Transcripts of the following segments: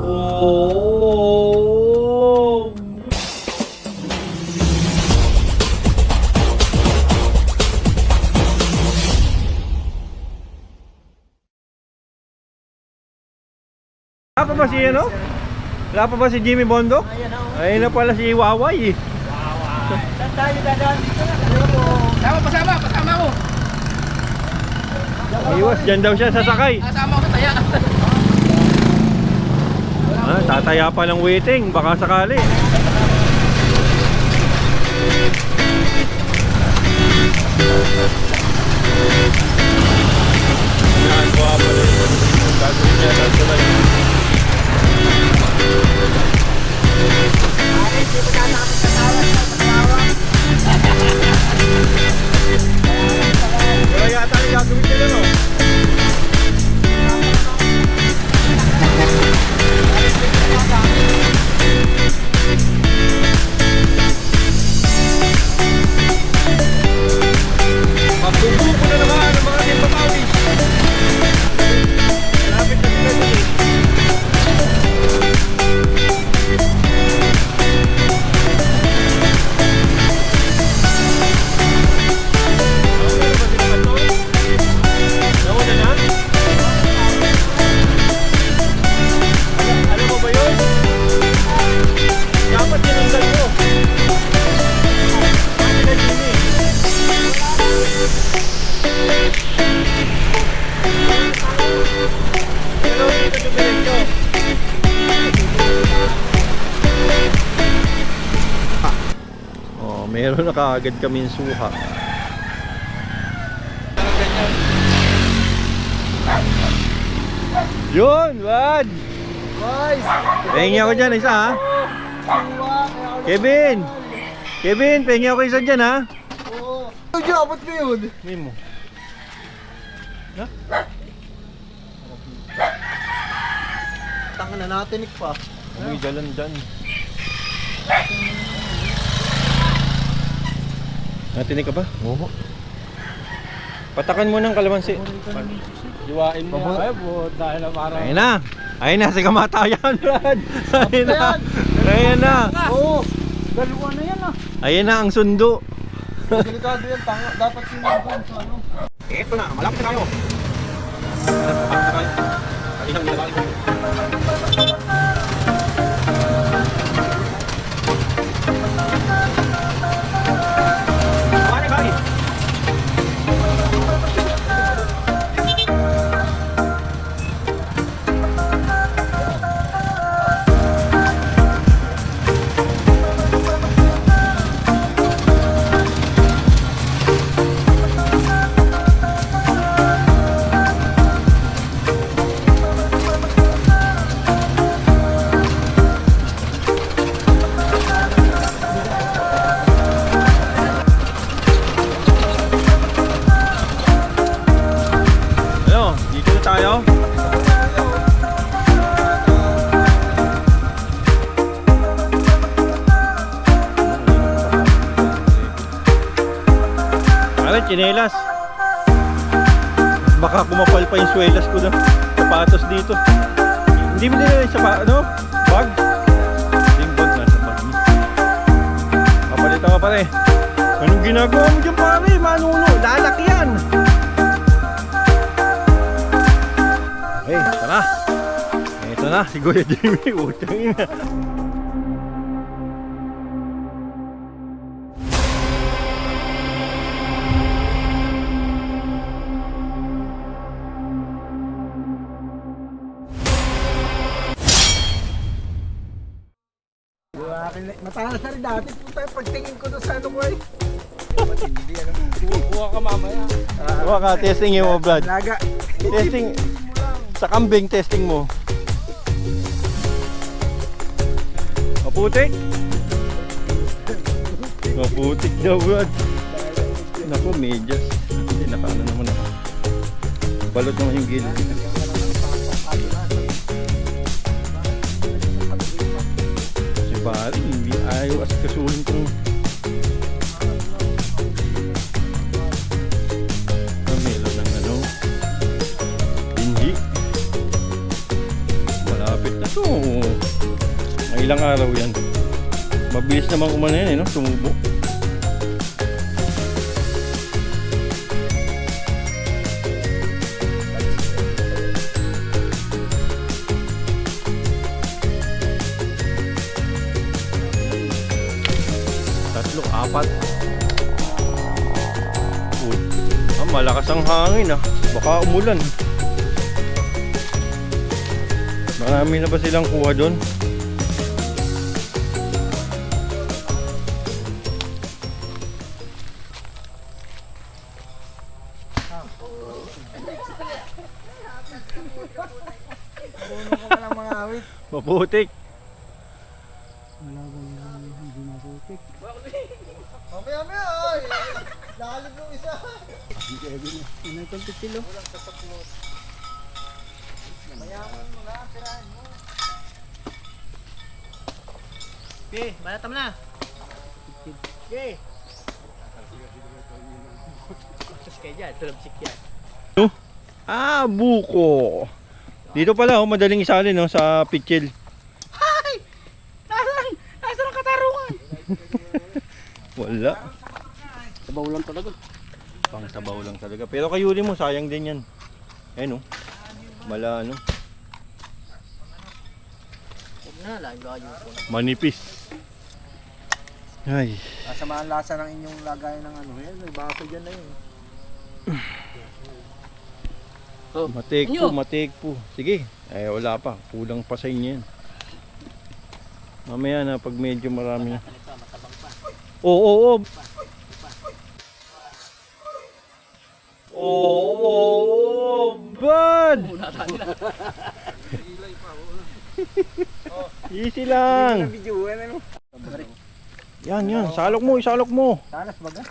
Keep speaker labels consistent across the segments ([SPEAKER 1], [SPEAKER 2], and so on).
[SPEAKER 1] Oh. Wala pa ba si ano? Wala pa ba si Jimmy Bondo? Ayun na pala si Waway eh.
[SPEAKER 2] Saan tayo dadaan dito na? Pasama ko.
[SPEAKER 1] Iwas, dyan daw siya sasakay.
[SPEAKER 2] Kasama ko taya.
[SPEAKER 1] Tataya pa ng waiting, baka sakali. Yan, buha pa rin. Gagawin niya lang tulad.
[SPEAKER 2] Hindi mo na namin katawan sa pagkawa.
[SPEAKER 1] Wala yata yung gagawin nila, no? Pagbubuo ko na naman ang mga timpapawis. Malapit na sila dun eh. Nauna na? Alam mo ba yun? Dapat tinanggal mo. Ano na din eh. Pero dito dumiretso. Oh, meron na kaagad kaming suha. Yun, wad!
[SPEAKER 2] Guys!
[SPEAKER 1] Pahingi ako dyan, isa ha? Kevin! Kevin, pahingi ako isa dyan ha?
[SPEAKER 2] Oo. Ano abot ko yun?
[SPEAKER 1] Mimo. Ha?
[SPEAKER 2] Tanga na natinik pa.
[SPEAKER 1] Uy, dalan dyan. Natinig ka ba? Oo. Patakan mo ng kalamansi.
[SPEAKER 2] Iwain mo. Ay, po, dahil na parang...
[SPEAKER 1] Ayun na! Ayun na, si kamatayan, Brad! Ayun na! Ayun na!
[SPEAKER 2] Oo! Dalawa na yan ah!
[SPEAKER 1] Ayun na ang sundo!
[SPEAKER 2] Delikado yan, tanga. Dapat sinunod sa ano.
[SPEAKER 1] Eto na, malapit na tayo! Malapit na tayo. Kalinang nilabalik ko. Bari, bari! Ano, dito na tayo? Bakit, chinelas? Baka kumapal pa yung swelas ko na sapatos dito. Hindi mo nila yung ano? Bag? Yung bag nasa bag mo. Kapalitan ka pare. Anong ginagawa mo dyan pare? Manuno, lalaki yan. Hey, tara. Ito na, si Kuya Jimmy. Utang ina.
[SPEAKER 2] Matalas na rin dati. Puta yung pagtingin ko doon sa ano ko eh. Matindi ano. Kuha ka mamaya.
[SPEAKER 1] Huwag ka, testing mo, Brad.
[SPEAKER 2] Laga.
[SPEAKER 1] Testing. Sa kambing, testing mo. Maputik? Maputik daw, Brad. Naku, medyas. Hindi, nakaano naman ako. Balot naman yung gilid. Si Bari, hindi ayaw as kasuhin kong meron ng ano, hindi. Malapit na to. ilang araw yan. Mabilis namang umano yan, no? Tumubo. Tatlo, apat. Uy, malakas ang hangin ah. Baka umulan. Marami na ba silang kuha doon?
[SPEAKER 2] Marunong ka palang mga awit.
[SPEAKER 1] Maputik.
[SPEAKER 2] Wala ba yung hindi maputik? Mamaya, ay! Lalim yung isa. Ano itong pitilo? Walang kasaplos. Mayaman mo na, tirahan mo. Okay, balatam na. Okay. Kusas kayo dyan, tulabsik yan.
[SPEAKER 1] Ah, buko. Dito pala, oh, madaling isalin no, sa pitchel.
[SPEAKER 2] Hay! Nasaan ang katarungan?
[SPEAKER 1] Wala.
[SPEAKER 2] Sabaw lang talaga.
[SPEAKER 1] Pang sabaw lang talaga. Pero kayuli mo, sayang din yan. Ayun, oh. Mala, ano.
[SPEAKER 2] Huwag na, lagayo ko.
[SPEAKER 1] Manipis. Ay.
[SPEAKER 2] Masama ang lasa ng inyong lagay ng ano. Yan, may baso dyan na yun.
[SPEAKER 1] Matik po, matik po. Sige. Eh, wala pa. Kulang pa sa inyo yan. Mamaya na, pag medyo marami na. Oo. Oo, bad! Easy lang. Yan. Salok mo, isalok mo.
[SPEAKER 2] Talas baga?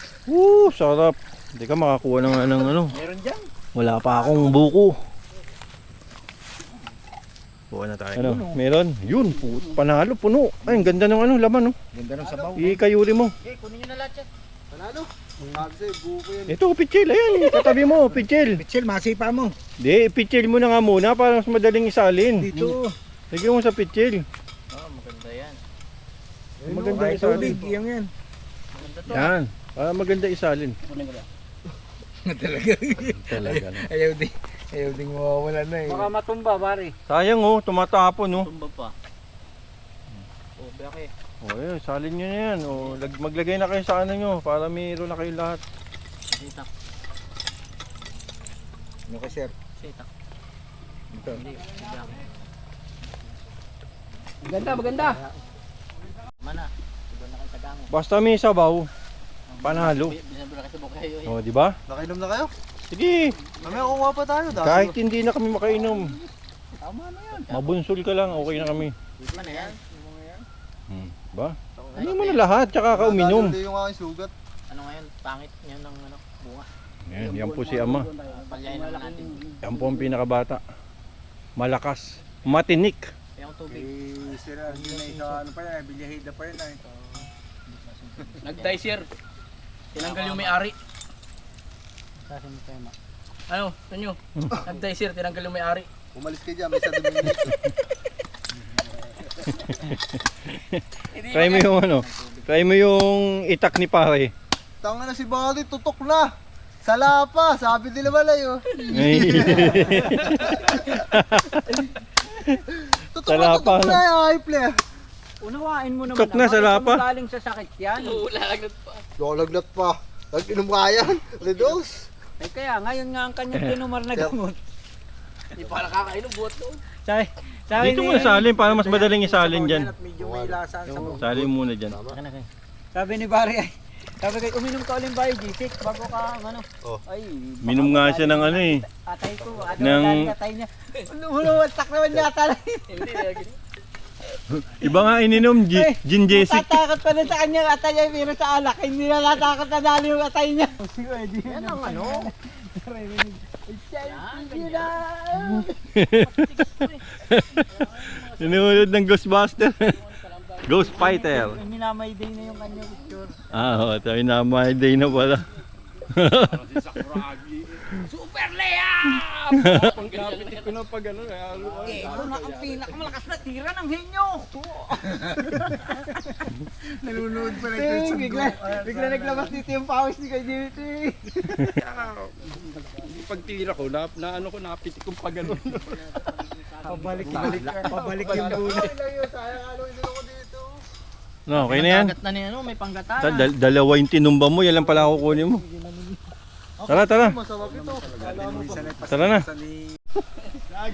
[SPEAKER 1] Sarap. Hindi ka makakuha ng ano.
[SPEAKER 2] Meron dyan.
[SPEAKER 1] Wala pa akong buko. Buka na tayo. Ano? Meron? Yun, panalo, puno. Ay, ang ganda ng ano, laman, no?
[SPEAKER 2] Ganda ng sabaw.
[SPEAKER 1] Ikayuri mo.
[SPEAKER 2] Okay, kunin nyo na lahat yan. Panalo? Sabi buko yan.
[SPEAKER 1] Ito, pitchel. Ayan, katabi mo, pitchel.
[SPEAKER 2] Pitchel, masipa mo.
[SPEAKER 1] Hindi, pitchel mo na nga muna para mas madaling isalin.
[SPEAKER 2] Dito.
[SPEAKER 1] Lagyan mo sa pitchel.
[SPEAKER 2] Maganda yan.
[SPEAKER 1] Maganda
[SPEAKER 2] Ay,
[SPEAKER 1] isalin.
[SPEAKER 2] tubig, yan.
[SPEAKER 1] Yan, para maganda isalin.
[SPEAKER 2] Kunin ko lang. Talaga. Ayaw ding mawawala na eh. Baka matumba, pare.
[SPEAKER 1] Sayang oh, tumatapon oh.
[SPEAKER 2] Tumba pa. Oh, beke.
[SPEAKER 1] Oh, yun, salin nyo na yan. Oh, maglagay na kayo sa ano nyo para mayroon na kayo lahat.
[SPEAKER 2] Sitak. Ano ka, sir? Sitak. Ito. Maganda. Mana? Siguro na kayo sa damo.
[SPEAKER 1] Basta may sabaw, panalo.
[SPEAKER 2] Binabula kasi buka kayo eh.
[SPEAKER 1] Oh, di ba?
[SPEAKER 3] Nakainom na kayo?
[SPEAKER 1] Sige.
[SPEAKER 3] Mamaya kukuha pa tayo dahil.
[SPEAKER 1] Kahit hindi na kami makainom.
[SPEAKER 2] Tama na yan.
[SPEAKER 1] Mabunsol ka lang, okay na kami.
[SPEAKER 2] Tama na yan.
[SPEAKER 1] Ba? Ano mo na lahat, tsaka ka uminom.
[SPEAKER 3] Hindi yung aking sugat.
[SPEAKER 2] Ano ngayon? Pangit niya ng ano, bunga.
[SPEAKER 1] Yan po si Ama.
[SPEAKER 2] Palyain naman natin.
[SPEAKER 1] Yan po ang pinakabata. Malakas. Matinik.
[SPEAKER 2] Yung tubig.
[SPEAKER 3] Sir, hindi na ito ano pa yan, bilyahida pa yan.
[SPEAKER 4] Nag-dicer. Tinanggal yung may-ari.
[SPEAKER 2] Kasi mo tayo
[SPEAKER 4] Ano? Tanyo? Nag-dicer. Tinanggal yung may-ari.
[SPEAKER 3] Umalis ka dyan, may sa Dominic.
[SPEAKER 1] Try mo yung ano. Try mo yung itak ni pare.
[SPEAKER 3] Tanga na si Buddy, tutok na. Sala pa, sabi nila malayo. Tutok
[SPEAKER 1] Sala
[SPEAKER 3] na, tutok
[SPEAKER 1] pa,
[SPEAKER 3] na yung hype na.
[SPEAKER 2] Unawain mo naman
[SPEAKER 1] Tok na, sala pa.
[SPEAKER 2] galing sa sakit yan.
[SPEAKER 4] Ulagnat pa.
[SPEAKER 3] Lalagnat pa. Nag-inom ka yan. Redos.
[SPEAKER 2] Eh kaya ngayon nga ang kanyang tinumar na gamot.
[SPEAKER 4] Hindi pa nakakainom. Buhat doon.
[SPEAKER 2] Sabi
[SPEAKER 1] Dito mo na salin para mas madaling isalin dyan.
[SPEAKER 2] At medyo may lasa ang sabaw.
[SPEAKER 1] Salin muna dyan.
[SPEAKER 2] Sabi ni Barry ay, sabi kay uminom ka ulit ba yung G6 bago ka ano?
[SPEAKER 3] Oh.
[SPEAKER 2] Ay,
[SPEAKER 1] Minom nga siya ng ano eh.
[SPEAKER 2] atay ko, ano
[SPEAKER 1] Ng-
[SPEAKER 2] atay niya. Huluwatak naman yata lang.
[SPEAKER 4] Hindi lagi.
[SPEAKER 1] Iba nga ininom, gin jessic.
[SPEAKER 2] Tatakot pa rin sa kanya atay niya pero sa alak. Hindi na natakot na dali yung atay niya. Yan ang ano.
[SPEAKER 1] Sinunod ng Ghostbuster. Ghost Fighter.
[SPEAKER 2] Minamay din na yung kanyang picture.
[SPEAKER 1] Ah, tayo na may day na pala.
[SPEAKER 4] Super Lea!
[SPEAKER 1] Pangkapit ko na pag ano.
[SPEAKER 2] Ito na ang pinakamalakas na tira ng henyo. Nalunod pa na ito. Bigla naglabas dito yung pawis ni kay Dito.
[SPEAKER 1] Pagtira ko, na ano ko, napitik kong pag ano.
[SPEAKER 2] Pabalik yung bulo.
[SPEAKER 1] No, okay na yan.
[SPEAKER 4] Panggat na niya, no? May panggatan.
[SPEAKER 1] Dalawa yung tinumba mo, yan lang pala kukunin mo. Tara, tara.
[SPEAKER 3] Masarap ito.
[SPEAKER 1] Tara na.
[SPEAKER 2] Ay.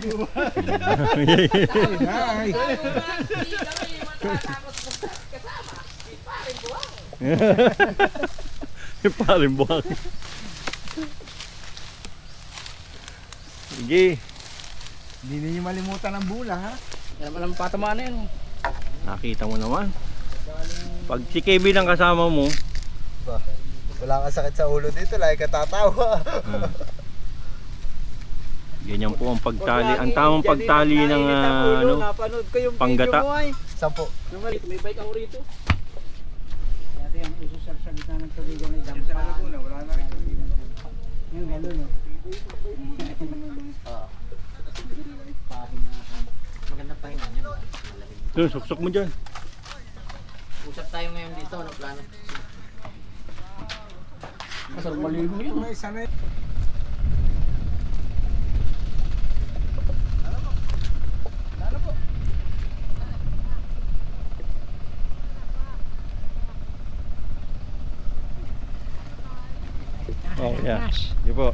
[SPEAKER 1] Paring buwang. Sige.
[SPEAKER 2] Hindi ninyo malimutan ang bula, ha?
[SPEAKER 4] Yan naman ang patamaan na yan. oh.
[SPEAKER 1] Nakita mo naman. Pag si Kevin ang kasama mo,
[SPEAKER 3] Wala kang sakit sa ulo dito, lagi ka tatawa.
[SPEAKER 1] ganyan po ang pagtali. Ang tamang pagtali ng ano,
[SPEAKER 2] Napanood ko yung
[SPEAKER 1] panggata.
[SPEAKER 2] video mo ay.
[SPEAKER 3] 10.
[SPEAKER 4] May bike ako rito.
[SPEAKER 2] Dati ang uso sa gitna ng tubigan ay dampa. Wala na rin tubigan. Yung gano'n, no?
[SPEAKER 5] Maganda pahinga niya.
[SPEAKER 1] Doon, suksok mo dyan.
[SPEAKER 5] Usap tayo ngayon dito, ano plano?
[SPEAKER 4] Masarap maligo yun.
[SPEAKER 2] May sanay.
[SPEAKER 1] Oh, yeah. Sige po.